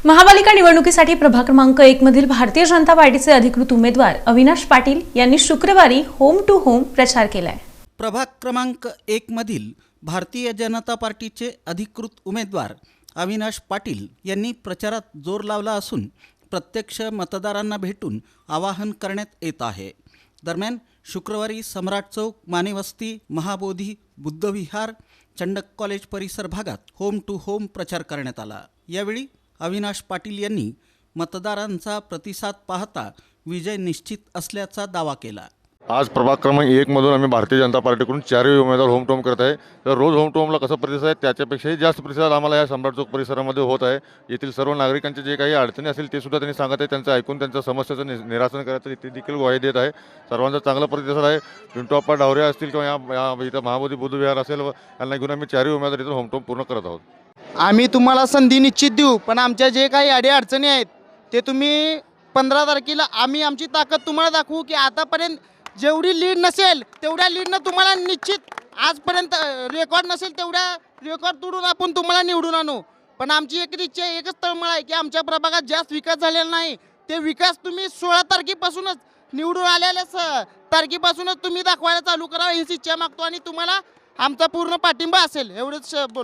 महापालिका निवडणुकीसाठी प्रभाग क्रमांक 1 मधील भारतीय जनता पार्टीचे अधिकृत उमेदवार अविनाश पाटील यांनी शुक्रवारी होम टू होम प्रचार केलाय। प्रभाग क्रमांक 1 मधील भारतीय जनता पार्टीचे अधिकृत उमेदवार अविनाश पाटील यांनी प्रचारात जोर लावला असून प्रत्यक्ष मतदारांना भेटून आवाहन करण्यात येत आहे। दरम्यान शुक्रवारी सम्राट चौक, मानेवस्ती, महाबोधी, बुद्धविहार, चंडक कॉलेज परिसर भागात होम टू होम प्रचार करण्यात आला। यावेळी अविनाश पाटील यांनी मतदारांचा प्रतिसाद पाहता विजय निश्चित असल्याचा दावा केला। आज प्रभाग क्रमांक 1 मधून आम्ही भारतीय जनता पार्टीकडून 4 उमेदवार होम टू होम करत आहे। तर रोज होम टू होमला कसा प्रतिसाद आहे त्याच्यापेक्षाही जास्त प्रतिसाद आम्हाला या सम्राट चौक परिसरामध्ये होत आहे। येथील सर्व नागरिकांचे जे काही अडचणी असतील ते सुद्धा त्यांनी सांगत आहे, त्यांचं ऐकून त्यांच्या समस्याचं निरासन करायचं ते देखील ग्वाही देत आहे। सर्वांचा चांगला प्रतिसाद आहे। पिंटू आप्पा डावरे असतील किंवा या इथं महाबोधी बुद्धविहार असेल, यांना घेऊन आम्ही 4 उमेदवार इथं होम टू होम पूर्ण करत आहोत। आम्ही तुम्हाला संधी निश्चित देऊ, पण आमच्या जे काही अडीअडचणी आहेत ते तुम्ही 15 तारखेला आम्ही आमची ताकद तुम्हाला दाखवू की आतापर्यंत जेवढी लीड नसेल तेवढ्या लीडनं तुम्हाला निश्चित आजपर्यंत रेकॉर्ड नसेल तेवढ्या रेकॉर्ड तोडून आपण तुम्हाला निवडून आणू। पण आमची एक इच्छा, एकच तळमळ आहे की आमच्या प्रभागात जास्त विकास झालेला नाही, ते विकास तुम्ही 16 तारखेपासूनच निवडून आलेल्या तारखेपासूनच तुम्ही दाखवायला चालू करा हीच इच्छा मागतो आणि तुम्हाला आमचा पूर्ण पाठिंबा असेल एवढंच बोल।